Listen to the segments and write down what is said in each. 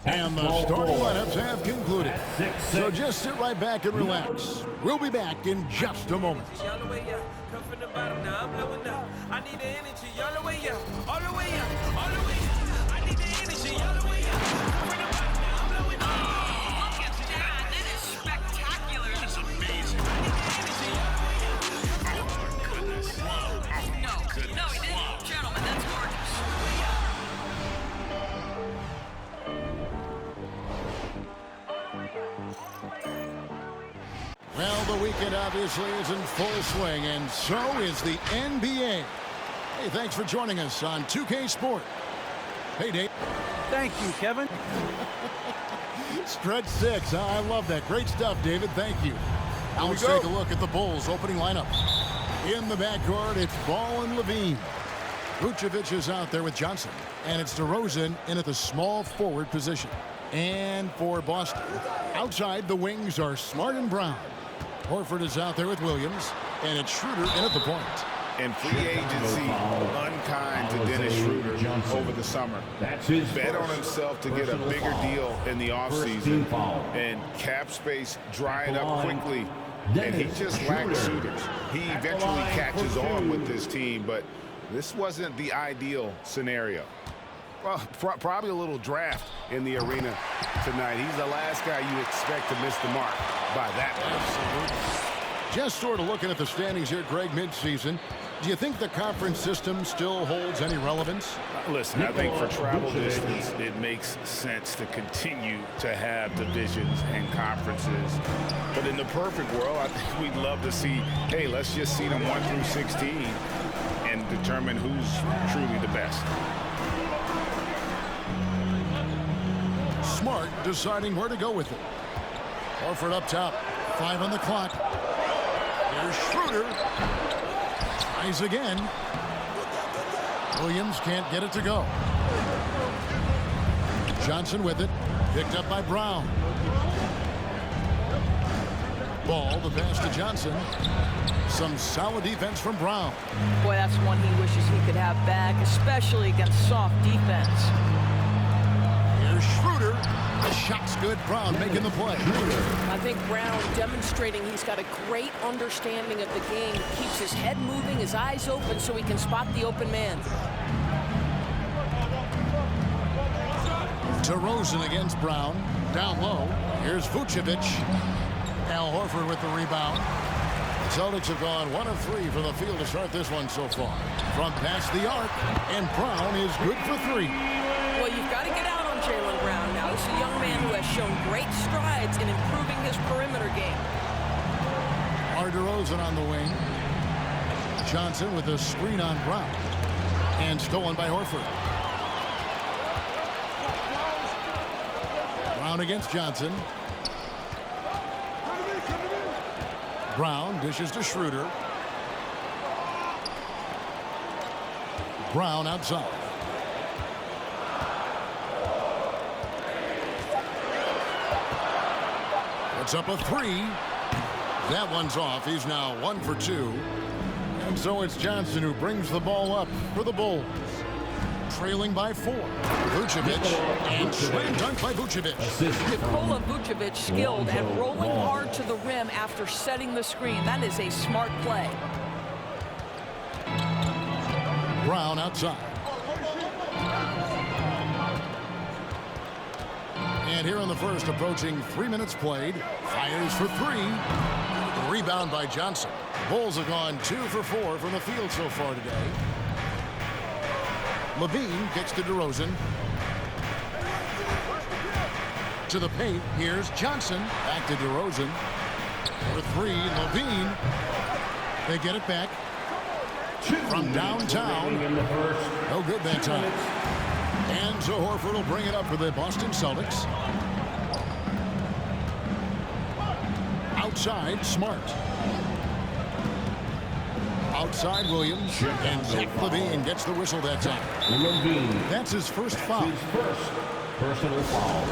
And the starting lineups have concluded. So just sit right back and relax. We'll be back in just a moment. Well, the weekend obviously is in full swing, and so is the NBA. Hey, thanks for joining us on 2K Sport. Hey, Dave. Thank you, Kevin. Stretch 6. I love that. Great stuff, David. Thank you. Now let's take a look at the Bulls' opening lineup. In the backcourt, it's Ball and Levine. Vucevic is out there with Johnson, and it's DeRozan in at the small forward position. And for Boston, outside the wings are Smart and Brown. Horford is out there with Williams, and it's Schroeder in at the point. And free agency, unkind to Dennis Schroeder over the summer. Bet on himself to get a bigger deal in the offseason, and cap space drying up quickly, and he just lacks shooters. He eventually catches on with this team, but this wasn't the ideal scenario. Well, probably a little draft in the arena tonight. He's the last guy you expect to miss the mark by that much. Absolutely. Just sort of looking at the standings here, Greg, midseason. Do you think the conference system still holds any relevance? Listen, I think for travel distance, it makes sense to continue to have divisions and conferences. But in the perfect world, I think we'd love to see, hey, let's just see them 1 through 16 and determine who's truly the best. Smart deciding where to go with it. Horford up top. 5 on the clock. Here's Schroeder. Tries again. Williams can't get it to go. Johnson with it. Picked up by Brown. Ball, the pass to Johnson. Some solid defense from Brown. Boy, that's one he wishes he could have back, especially against soft defense. Here's Schroeder. The shot's good. Brown making the play. I think Brown demonstrating he's got a great understanding of the game. Keeps his head moving, his eyes open so he can spot the open man. DeRozan against Brown. Down low. Here's Vucevic. Al Horford with the rebound. The Celtics have gone 1 of 3 from the field to start this one so far. From past the arc, and Brown is good for 3. Well, you've got to get out on Jaylen Brown now. This is a young man who has shown great strides in improving his perimeter game. DeRozan on the wing. Johnson with a screen on Brown. And stolen by Horford. Brown against Johnson. Brown dishes to Schroeder. Brown outside. Puts up a 3. That one's off. He's now 1 for 2. And so it's Johnson who brings the ball up for the Bulls. Trailing by 4. Vucevic, and slam dunk by Vucevic. Nikola Vucevic skilled at rolling hard to the rim after setting the screen. That is a smart play. Brown outside. And here in the first, approaching 3 minutes played. Fires for 3. Rebound by Johnson. Bulls have gone 2 for 4 from the field so far today. Levine kicks to DeRozan. To the paint, here's Johnson. Back to DeRozan. For 3, Levine. They get it back. From downtown. No good that time. And so Horford will bring it up for the Boston Celtics. Outside, Smart. Outside, Williams. And Zach Levine gets the whistle that time. That's his first foul. His first personal foul.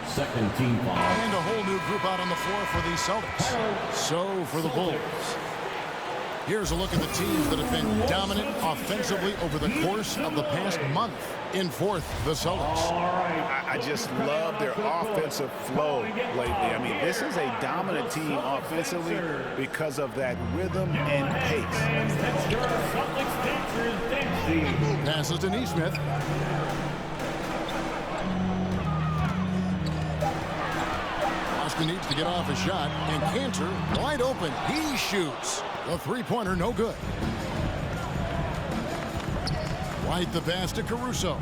Second team foul. And a whole new group out on the floor for the Celtics. So for the Bulls. Here's a look at the teams that have been dominant offensively over the course of the past month. In fourth, the Celtics. I just love their offensive flow lately. I mean, this is a dominant team offensively because of that rhythm and pace. Passes to Neesmith. Austin needs to get off a shot, and Cantor wide open. He shoots. The three-pointer no good. White the pass to Caruso.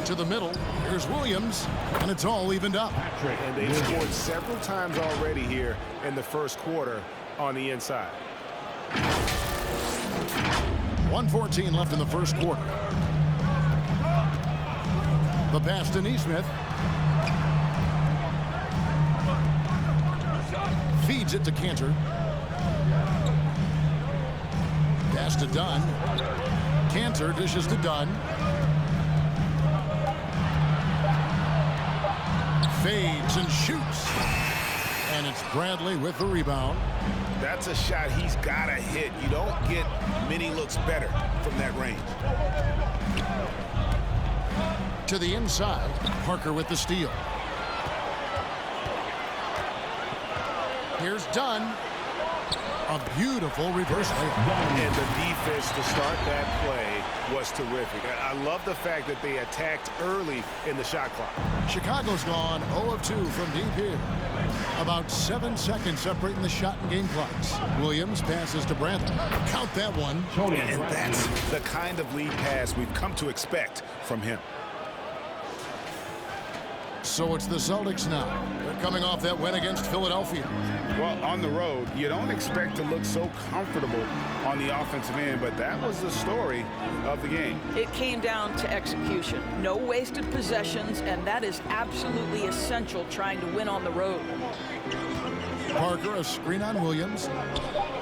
To the middle. Here's Williams, and it's all evened up. And they've scored several times already here in the first quarter on the inside. 1:14 left in the first quarter. The pass to Neesmith. Feeds it to Cantor. Pass to Dunn. Cantor dishes to Dunn. Fades and shoots. And it's Bradley with the rebound. That's a shot he's got to hit. You don't get many looks better from that range. To the inside. Parker with the steal. Here's Dunn. A beautiful reverse layup. And the defense to start that play was terrific. I love the fact that they attacked early in the shot clock. Chicago's gone 0 of 2 from deep here. About 7 seconds separating the shot and game clocks. Williams passes to Bradley. Count that one. And that's the kind of lead pass we've come to expect from him. So it's the Celtics now. They're coming off that win against Philadelphia. Well, on the road, you don't expect to look so comfortable on the offensive end, but that was the story of the game. It came down to execution. No wasted possessions, and that is absolutely essential trying to win on the road. Parker, a screen on Williams.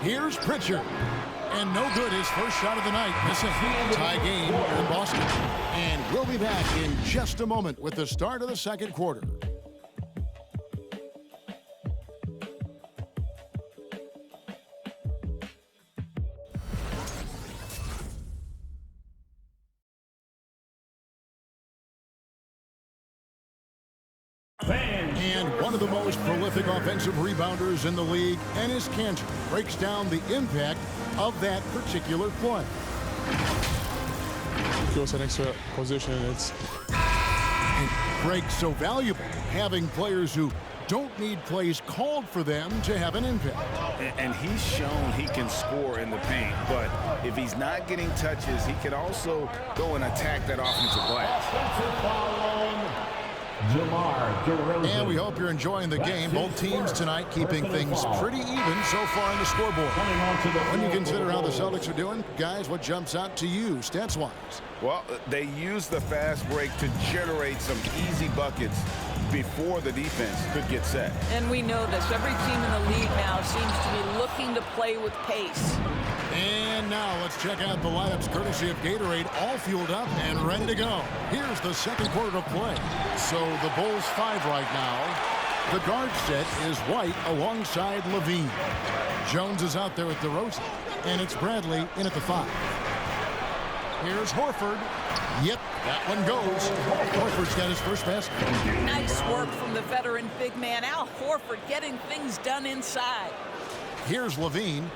Here's Pritchard. And no good, his first shot of the night. Missing. Tie game in Boston. And we'll be back in just a moment with the start of the second quarter. And one of the most prolific offensive rebounders in the league, Enes Kanter, breaks down the impact of that particular play. Goes an extra position. It's Greg's so valuable, having players who don't need plays called for them to have an impact. And he's shown he can score in the paint, but if he's not getting touches, he can also go and attack that offensive glass. And we hope you're enjoying the game. Both teams tonight keeping things pretty even so far on the scoreboard. When you consider how the Celtics are doing, guys, what jumps out to you stats-wise? Well, they use the fast break to generate some easy buckets before the defense could get set. And we know this. Every team in the league now seems to be looking to play with pace. And now let's check out the lineups courtesy of Gatorade, all fueled up and ready to go. Here's the second quarter of play. So the Bulls 5 right now. The guard set is White alongside Levine. Jones is out there with DeRozan, and it's Bradley in at the 5. Here's Horford. Yep, that one goes. Horford's got his first basket. Nice work from the veteran big man, Al Horford, getting things done inside. Here's Levine.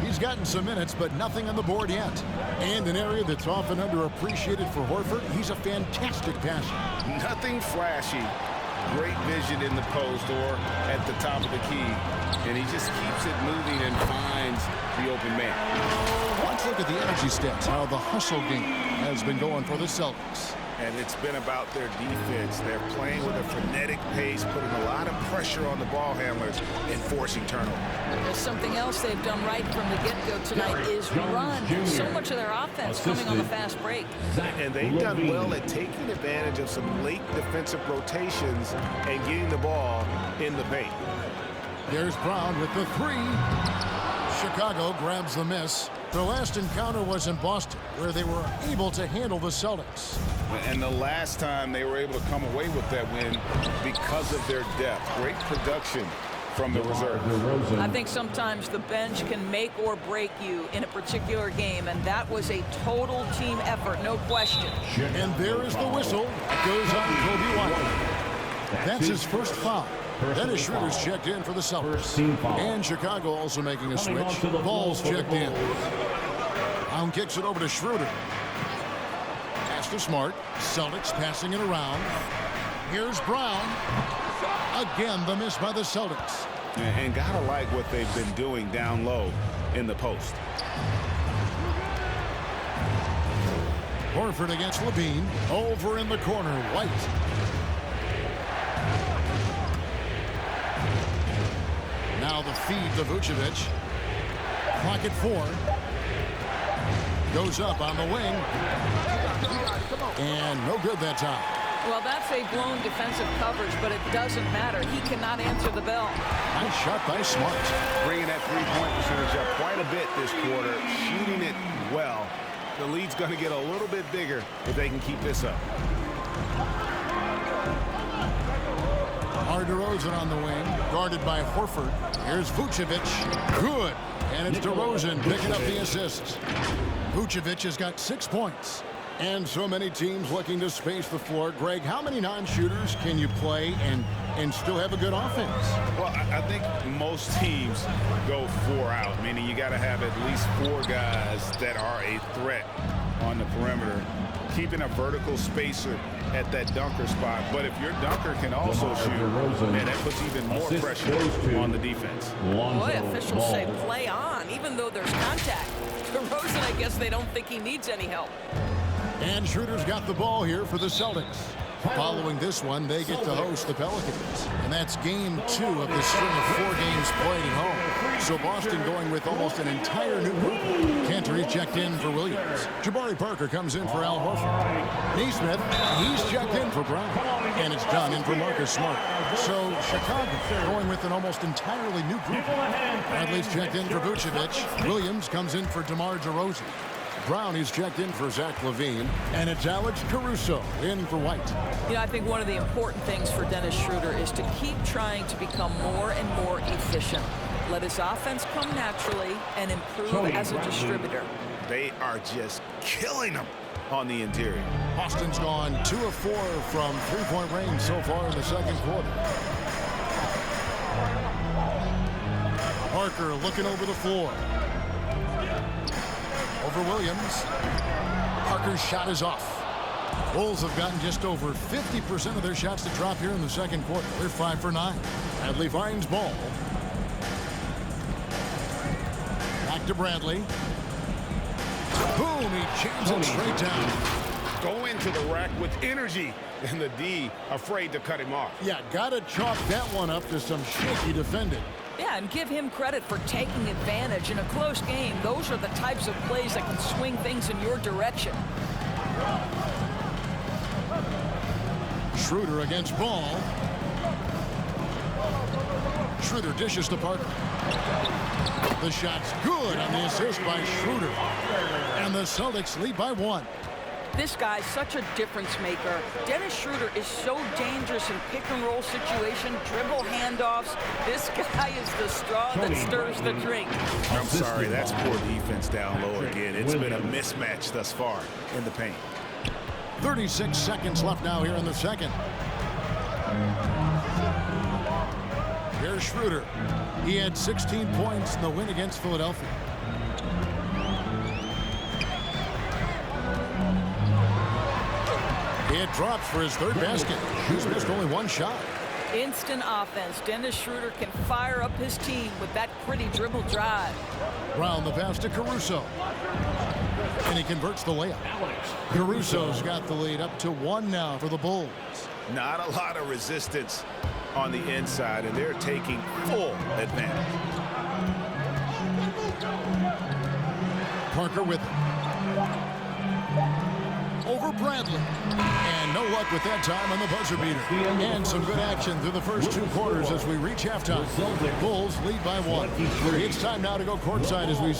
He's gotten some minutes, but nothing on the board yet. And an area that's often underappreciated for Horford, he's a fantastic passer. Nothing flashy. Great vision in the post or at the top of the key. And he just keeps it moving and finds the open man. Let's look at the energy stats, how the hustle game has been going for the Celtics. And it's been about their defense. They're playing with a frenetic pace, putting a lot of pressure on the ball handlers and forcing turnovers. There's something else they've done right from the get-go tonight is run. So much of their offense coming on the fast break. And they've done well at taking advantage of some late defensive rotations and getting the ball in the paint. There's Brown with the 3. Chicago grabs the miss. Their last encounter was in Boston, where they were able to handle the Celtics. And the last time they were able to come away with that win because of their depth. Great production from the reserve. I think sometimes the bench can make or break you in a particular game, and that was a total team effort, no question. And there is the whistle. It goes on Kobe White. That's his first foul. Dennis Schroeder's checked in for the Celtics. And Chicago also making a switch. Ball's checked in. Brown kicks it over to Schroeder. Pass to Smart. Celtics passing it around. Here's Brown. Again, the miss by the Celtics. And gotta like what they've been doing down low in the post. Horford against Levine. Over in the corner, White. Now the feed to Vucevic. Clock at 4. Goes up on the wing. And no good that time. Well, that's a blown defensive coverage, but it doesn't matter. He cannot answer the bell. Nice shot by Smart. Bringing that three-point percentage up quite a bit this quarter. Shooting it well. The lead's going to get a little bit bigger if they can keep this up. DeRozan on the wing, guarded by Horford. Here's Vucevic. Good. And it's DeRozan picking up the assists. Vucevic has got 6 points. And so many teams looking to space the floor. Greg, how many non-shooters can you play and still have a good offense? Well, I think most teams go 4 out, meaning you got to have at least 4 guys that are a threat on the perimeter, keeping a vertical spacer at that dunker spot. But if your dunker can also shoot, man, that puts even more pressure on the defense. Boy, officials say play on, even though there's contact. DeRozan, I guess they don't think he needs any help. And Schroeder's got the ball here for the Celtics. Following this one, they get to host the Pelicans. And that's game 2 of the string of 4 games played at home. So Boston going with almost an entire new group. Cantor checked in for Williams. Jabari Parker comes in for Al Horford. Neesmith, he's checked in for Brown. And it's done in for Marcus Smart. So Chicago going with an almost entirely new group. Bradley's checked in for Vucevic. Williams comes in for DeMar DeRozan. Brown is checked in for Zach LaVine, and it's Alex Caruso in for White. You know, I think one of the important things for Dennis Schroeder is to keep trying to become more and more efficient. Let his offense come naturally and improve as a distributor. They are just killing him on the interior. Boston's gone 2 of 4 from three-point range so far in the second quarter. Parker looking over the floor. Over Williams. Parker's shot is off. Bulls have gotten just over 50% of their shots to drop here in the second quarter. They're 5 for 9. Bradley finds ball. Back to Bradley. Boom, he jams it straight down. Go into the rack with energy, and the D afraid to cut him off. Yeah, gotta chalk that one up to some shaky defending. Yeah, and give him credit for taking advantage in a close game. Those are the types of plays that can swing things in your direction. Schroeder against Ball. Schroeder dishes to Parker. The shot's good on the assist by Schroeder. And the Celtics lead by 1. This guy's such a difference maker. Dennis Schroeder is so dangerous in pick-and-roll situation, dribble handoffs. This guy is the straw that stirs the drink. I'm sorry, that's poor defense down low again. It's been a mismatch thus far in the paint. 36 seconds left now here in the second. Here's Schroeder. He had 16 points in the win against Philadelphia. It drops for his 3rd basket. He's missed only 1 shot. Instant offense. Dennis Schroeder can fire up his team with that pretty dribble drive. Brown the pass to Caruso. And he converts the layup. Caruso's got the lead up to 1 now for the Bulls. Not a lot of resistance on the inside, and they're taking full advantage. Parker with it. Over Bradley. And no luck with that time on the buzzer beater. And some good action through the first 2 quarters as we reach halftime. Bulls lead by 1. It's time now to go courtside as we...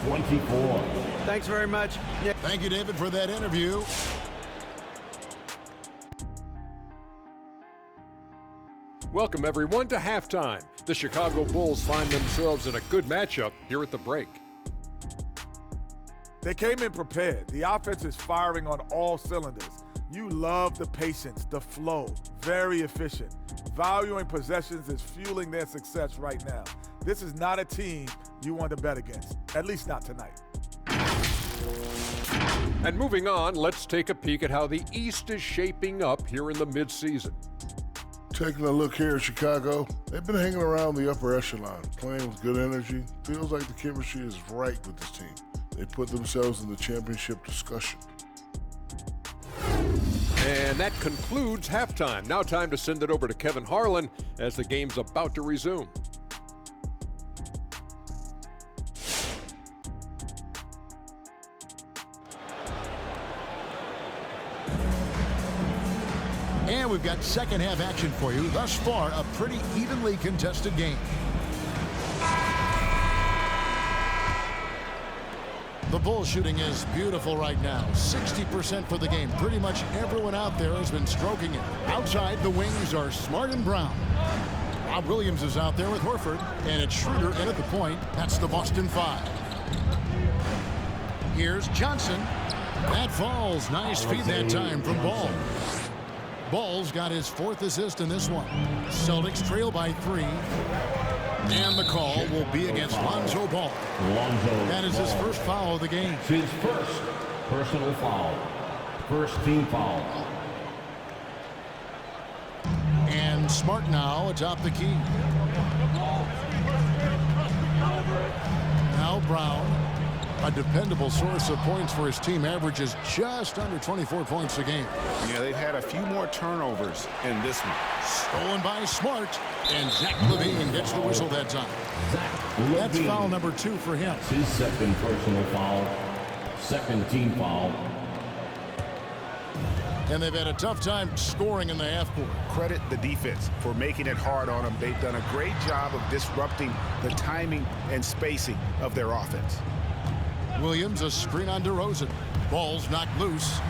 24. Thanks very much. Thank you, David, for that interview. Welcome, everyone, to halftime. The Chicago Bulls find themselves in a good matchup here at the break. They came in prepared. The offense is firing on all cylinders. You love the patience, the flow, very efficient. Valuing possessions is fueling their success right now. This is not a team you want to bet against, at least not tonight. And moving on, let's take a peek at how the East is shaping up here in the midseason. Taking a look here at Chicago, they've been hanging around the upper echelon, playing with good energy. Feels like the chemistry is right with this team. They put themselves in the championship discussion. And that concludes halftime. Now time to send it over to Kevin Harlan as the game's about to resume. And we've got second half action for you. Thus far, a pretty evenly contested game. The Bulls shooting is beautiful right now. 60% for the game. Pretty much everyone out there has been stroking it. Outside, the wings are Smart and Brown. Rob Williams is out there with Horford. And it's Schroeder in at the point. That's the Boston Five. Here's Johnson. That falls. Nice feed that time from Ball. Ball's got his fourth assist in this one. Celtics trail by 3. And the call will be against Lonzo Ball. That is his first foul of the game. It's his first personal foul. First team foul. And Smart now atop the key. Now Brown, a dependable source of points for his team, averages just under 24 points a game. Yeah, they've had a few more turnovers in this one. Stolen by Smart, and Zach LaVine gets the whistle that time. That's foul number 2 for him. It's his second personal foul. Second team foul. And they've had a tough time scoring in the half court. Credit the defense for making it hard on them. They've done a great job of disrupting the timing and spacing of their offense. Williams, a screen on DeRozan. Ball's knocked loose.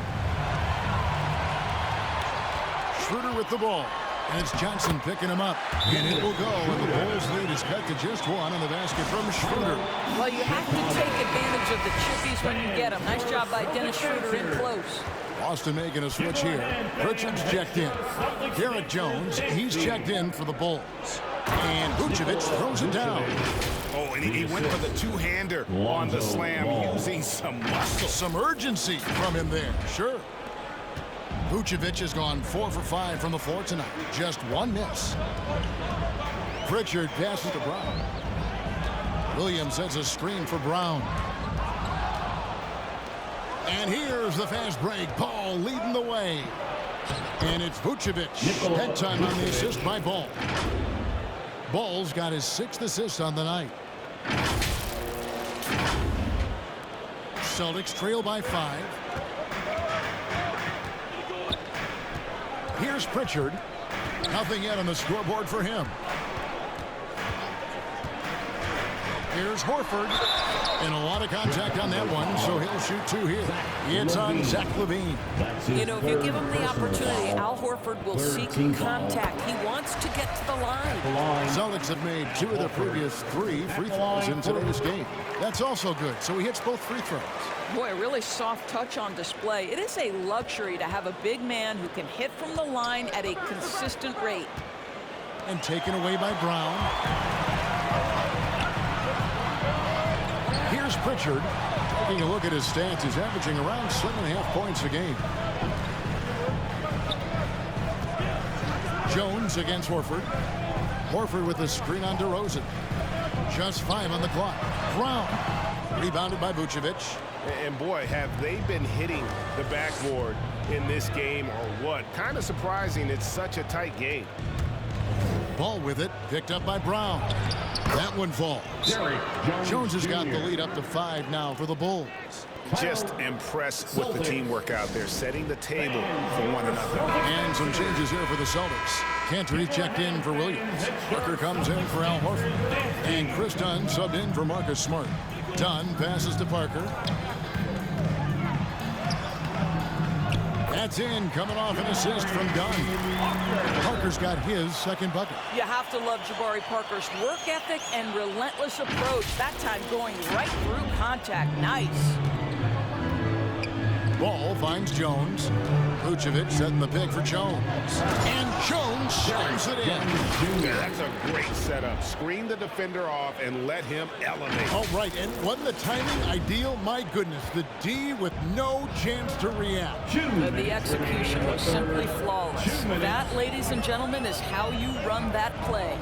Schroeder with the ball. And it's Johnson picking him up. And it will go. And the Bulls lead is cut to just 1 on the basket from Schroeder. Well, you have to take advantage of the chippies when you get them. Nice job by Dennis Schroeder in close. Boston making a switch here. Pritchard's checked in. Garrett Jones, he's checked in for the Bulls. And Vucevic throws it down. Oh, and he went for the two-hander on the slam, using some muscle. Some urgency from him there, sure. Vucevic has gone 4 for 5 from the floor tonight. Just 1 miss. Pritchard passes to Brown. Williams sets a screen for Brown. And here's the fast break. Ball leading the way. And it's Vucevic. Head time on the assist by Ball. Ball's got his 6th assist on the night. Celtics trail by 5. Here's Pritchard. Nothing yet on the scoreboard for him. Here's Horford. And a lot of contact on that one, so he'll shoot 2 here. It's on Zach LaVine. You know, if you give him the opportunity, Al Horford will seek contact. He wants to get to the line. Celtics have made 2 of the previous 3 free throws in today's game. That's also good, so he hits both free throws. Boy, a really soft touch on display. It is a luxury to have a big man who can hit from the line at a consistent rate. And taken away by Brown. Here's Pritchard. Taking a look at his stats, he's averaging around 7.5 points a game. Jones against Horford. Horford with a screen on DeRozan. Just 5 on the clock. Brown. Rebounded by Vucevic. And boy, have they been hitting the backboard in this game or what? Kind of surprising. It's such a tight game. Ball with it. Picked up by Brown. That one falls. Jones has got the lead up to 5 now for the Bulls. Just impressed with the teamwork out there, setting the table for one another. And some changes here for the Celtics. Cantor checked in for Williams. Parker comes in for Al Horford. And Chris Dunn subbed in for Marcus Smart. Dunn passes to Parker. That's in, coming off an assist from Dunn. Parker's got his second bucket. You have to love Jabari Parker's work ethic and relentless approach. That time going right through contact. Nice. Ball finds Jones. Vucevic setting the pick for Jones. And Jones shines it in. That's a great setup. Screen the defender off and let him elevate. All right, and wasn't the timing ideal? My goodness, the D with no chance to react. The execution was simply flawless. That, ladies and gentlemen, is how you run that play.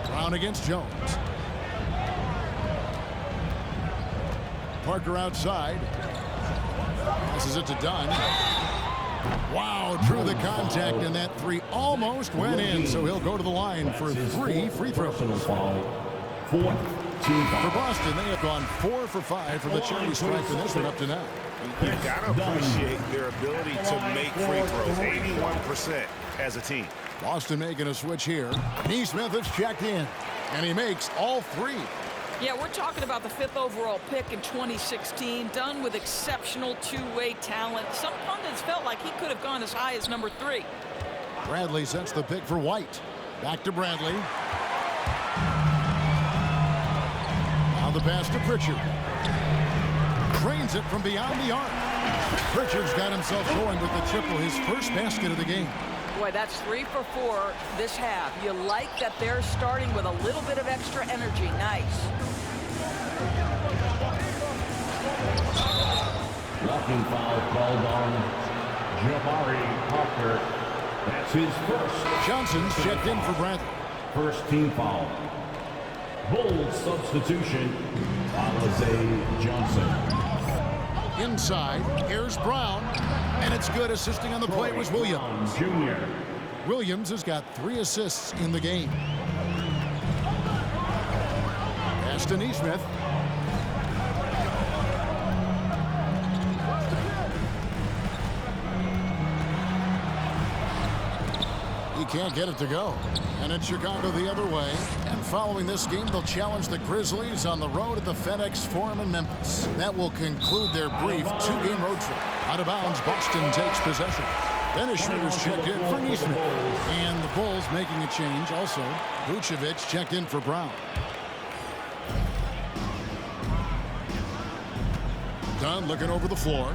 Brown against Jones. Parker outside. Passes it to Dunn. Wow, drew the contact, and that three almost went in, so he'll go to the line for 3 free throws. For Boston, they have gone 4 for 5 from the charity stripe in this one up to now. You've got to appreciate their ability to make free throws, 81% as a team. Boston making a switch here. Neesmith is checked in, and he makes all 3. Yeah, we're talking about the 5th overall pick in 2016, done with exceptional two-way talent. Some pundits felt like he could have gone as high as number 3. Bradley sets the pick for White. Back to Bradley. Now the pass to Pritchard. Drains it from beyond the arc. Pritchard's got himself going with the triple, his first basket of the game. Boy, that's 3 for 4 this half. You like that they're starting with a little bit of extra energy. Nice. Blocking foul called on Jabari Parker. That's his first. Johnson's checked in for Bradley. First team foul. Bulls substitution. Alizé Johnson. Inside, here's Brown, and it's good. Assisting on the play was Williams. Jr. Williams has got 3 assists in the game. Pass to Neesmith. He can't get it to go. And it's Chicago the other way. And following this game, they'll challenge the Grizzlies on the road at the FedEx Forum in Memphis. That will conclude their brief 2-game road trip. Out of bounds, Boston takes possession. Dennis Schroeder's checked in for Neesmith. And the Bulls making a change also. Vucevic checked in for Brown. Dunn looking over the floor.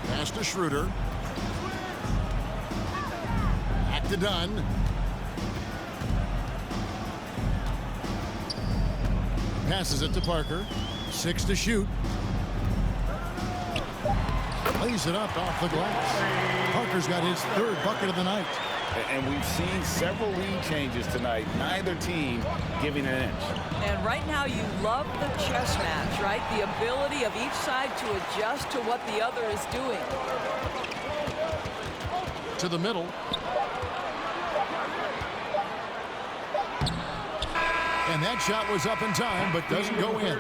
Pass to Schroeder. Back to Dunn. Passes it to Parker. 6 to shoot. Lays it up off the glass. Parker's got his 3rd bucket of the night. And we've seen several lead changes tonight. Neither team giving an inch. And right now you love the chess match, right? The ability of each side to adjust to what the other is doing. To the middle. And that shot was up in time, but doesn't go in.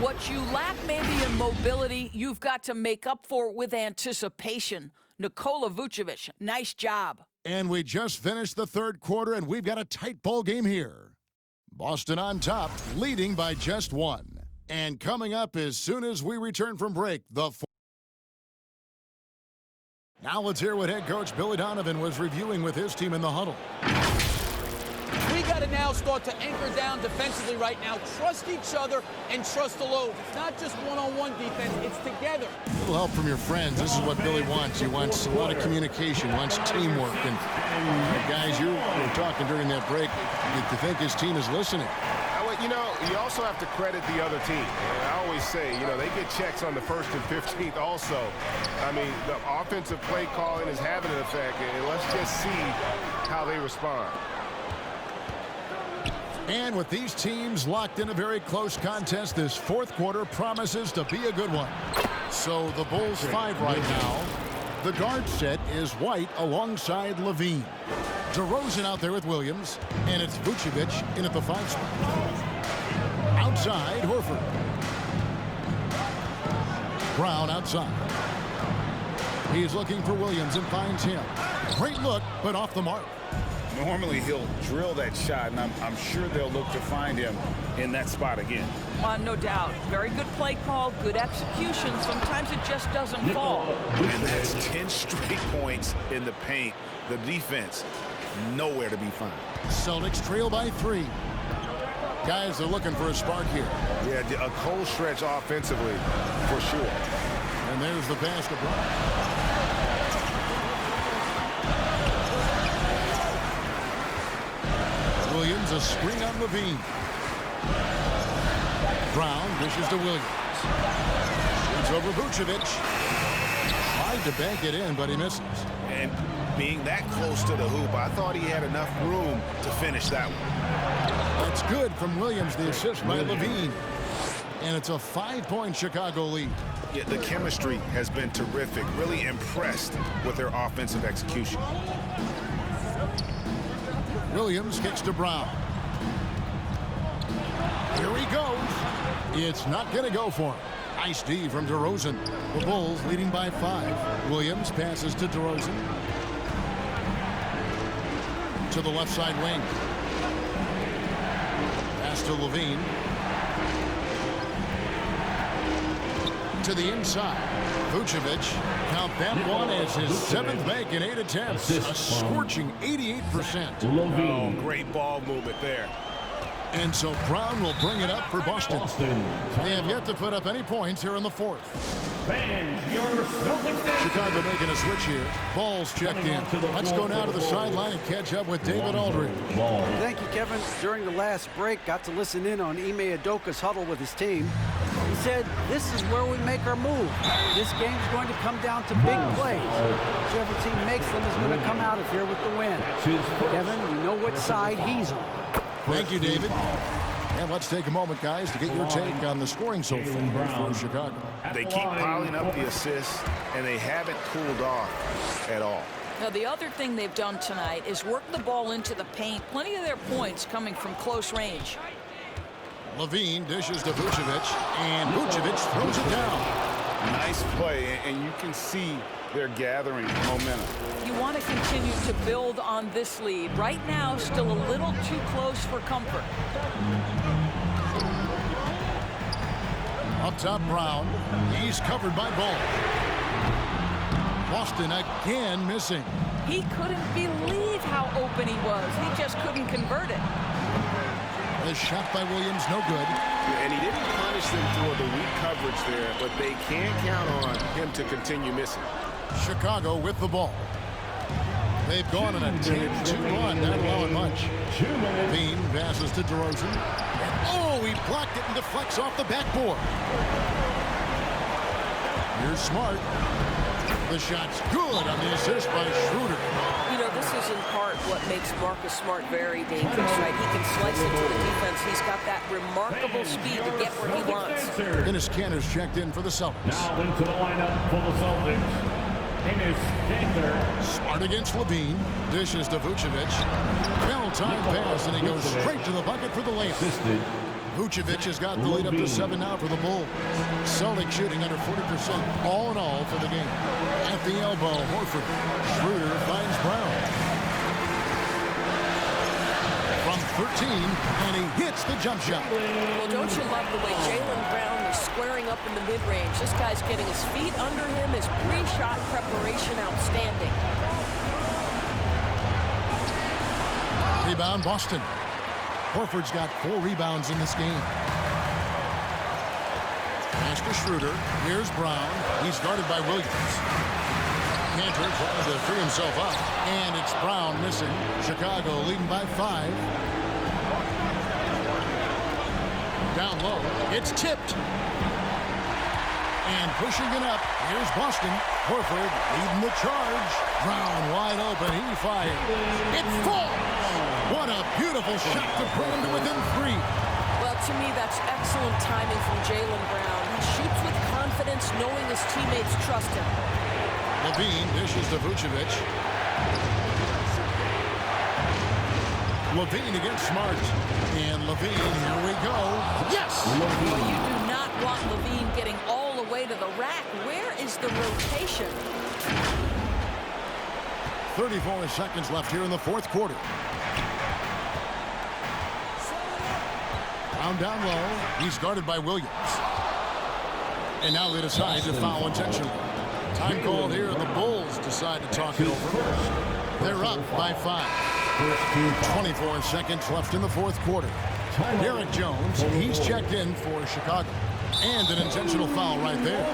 What you lack maybe in mobility, you've got to make up for with anticipation. Nikola Vucevic, nice job. And we just finished the 3rd quarter, and we've got a tight ball game here. Boston on top, leading by just 1. And coming up as soon as we return from break, Now let's hear what head coach Billy Donovan was reviewing with his team in the huddle. We got to now start to anchor down defensively right now. Trust each other and trust the load. It's not just one-on-one defense, it's together. A little help from your friends. This is what Billy wants. He wants a lot of communication, wants teamwork. And guys, you were talking during that break. You think his team is listening. You know, you also have to credit the other team. And I always say, you know, they get checks on the 1st and 15th also. I mean, the offensive play calling is having an effect. And let's just see how they respond. And with these teams locked in a very close contest, this 4th quarter promises to be a good one. So the Bulls 5 right now. The guard set is White alongside Levine. DeRozan out there with Williams, and it's Vucevic in at the 5 spot. Outside, Horford. Brown outside. He's looking for Williams and finds him. Great look, but off the mark. Normally he'll drill that shot, and I'm sure they'll look to find him in that spot again. No doubt. Very good play call, good execution. Sometimes it just doesn't fall. And that's 10 straight points in the paint. The defense, nowhere to be found. Celtics trail by 3. Guys are looking for a spark here. Yeah, a cold stretch offensively, for sure. And there's the pass to Brown. Williams, a screen on Levine. Brown dishes to Williams. It's over Vucevic. Tried to bank it in, but he misses. And being that close to the hoop, I thought he had enough room to finish that one. That's good from Williams, the assist by Levine. And it's a 5-point Chicago lead. Yeah, the chemistry has been terrific. Really impressed with their offensive execution. Williams kicks to Brown. Here he goes. It's not going to go for him. Nice D from DeRozan. The Bulls leading by 5. Williams passes to DeRozan. To the left side wing. Pass to Levine. To the inside. Vucevic. Count that one as his 7th make in 8 attempts. A scorching 88%. Oh, great ball movement there. And so Brown will bring it up for Boston. They have yet to put up any points here in the 4th. Chicago making a switch here. Ball's checked in. Let's go now to the sideline and catch up with David Aldridge. Thank you, Kevin. During the last break, got to listen in on Ime Udoka's huddle with his team. He said, this is where we make our move. This game's going to come down to big plays. Whichever team makes them is going to come out of here with the win. Kevin, you know what side he's on. Thank you, David. And let's take a moment, guys, to get your take on the scoring so far for Chicago. They keep piling up the assists, and they haven't cooled off at all. Now, the other thing they've done tonight is work the ball into the paint. Plenty of their points coming from close range. Levine dishes to Vucevic, and Vucevic throws it down. Nice play, and you can see they're gathering momentum. You want to continue to build on this lead. Right now, still a little too close for comfort. Up top, Brown. He's covered by Ball. Boston again missing. He couldn't believe how open he was. He just couldn't convert it. The shot by Williams, no good. And he didn't punish them for the weak coverage there, but they can't count on him to continue missing. Chicago with the ball. They've gone on a 10-2 run, not allowing much. Levine passes to DeRozan. And oh, he blocked it and deflects off the backboard. Here's Smart. The shot's good on the assist by Schroeder. You know, this is in part what makes Marcus Smart very dangerous, right? He can slice into the defense. He's got that remarkable speed to get where he wants. Dennis Kanter's checked in for the Celtics. Now into the lineup for the Celtics. Smart against Levine. Dishes to Vucevic. Well-timed pass, and he goes straight to the bucket for the layup. Vucevic has got the lead up to 7 now for the Bulls. Celtics shooting under 40% all in all for the game. At the elbow, Horford. Schroeder finds Brown. From 13, and he hits the jump shot. Well, don't you love the way Jaylen Brown is squaring up in the mid-range? This guy's getting his feet under him. His pre-shot preparation outstanding. Rebound, Boston. Horford's got 4 rebounds in this game. Pass to Schroeder. Here's Brown. He's guarded by Williams. Kanter trying to free himself up. And it's Brown missing. Chicago leading by 5. Down low. It's tipped. And pushing it up. Here's Boston. Horford leading the charge. Brown wide open. He fires. It falls. What a beautiful shot to bring him to within 3. Well, to me, that's excellent timing from Jaylen Brown. He shoots with confidence, knowing his teammates trust him. Levine dishes to Vucevic. Levine against Smart. And Levine, here we go. Yes! Well, you do not want Levine getting all the way to the rack. Where is the rotation? 34 seconds left here in the fourth quarter. Brown down low. He's guarded by Williams. And now they decide to foul intentionally. Time called here, and the Bulls decide to talk it over. They're up by 5. 24 seconds left in the fourth quarter. Derek Jones, he's checked in for Chicago. And an intentional foul right there.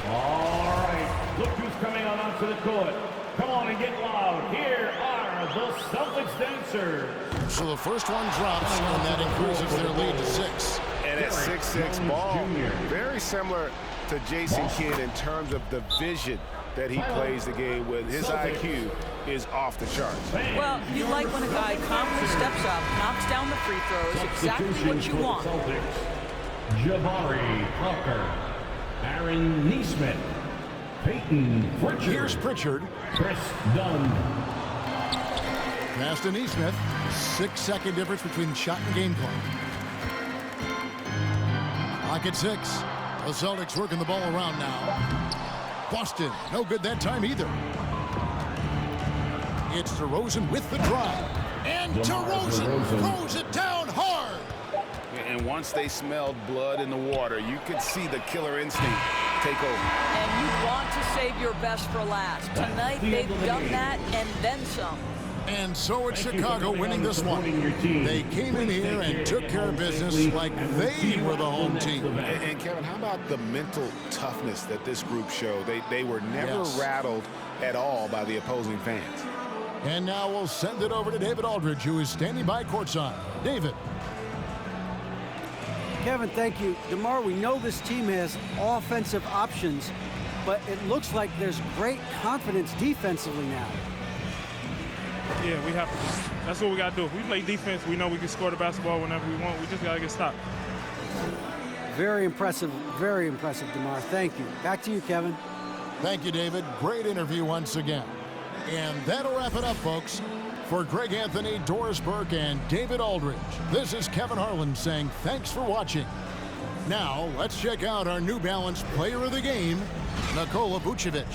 All right, look who's coming on onto the court. Come on and get loud. Here are the Celtics dancers. So the first one drops, and that increases their lead to 6. And at 6'6", Ball, very similar to Jason Kidd in terms of the vision that he plays the game with. His IQ is off the charts. Well, you like when a guy calmly steps up, knocks down the free throws, exactly what you want. Jabari Parker, Aaron Neesmith, Peyton Pritchard. Here's Pritchard. Chris Dunn. Pass to Neesmith. 6-second difference between shot and game clock. Clock at 6. The Celtics working the ball around now. Boston, no good that time either. It's DeRozan with the drive. And DeRozan throws it down hard. And once they smelled blood in the water, you could see the killer instinct take over. And you want to save your best for last. Tonight, they've done that and then some. And so it's Chicago winning this one. They came in here and took care of business like they were the home team. And Kevin, how about the mental toughness that this group showed? They were never rattled at all by the opposing fans. And now we'll send it over to David Aldridge, who is standing by courtside. David. Kevin, thank you. DeMar, we know this team has offensive options, but it looks like there's great confidence defensively now. Yeah, we have to. That's what we got to do. If we play defense, we know we can score the basketball whenever we want. We just got to get stopped. Very impressive, DeMar. Thank you. Back to you, Kevin. Thank you, David. Great interview once again. And that'll wrap it up, folks. For Greg Anthony, Doris Burke, and David Aldridge, this is Kevin Harlan saying thanks for watching. Now, let's check out our New Balance player of the game, Nikola Vucevic.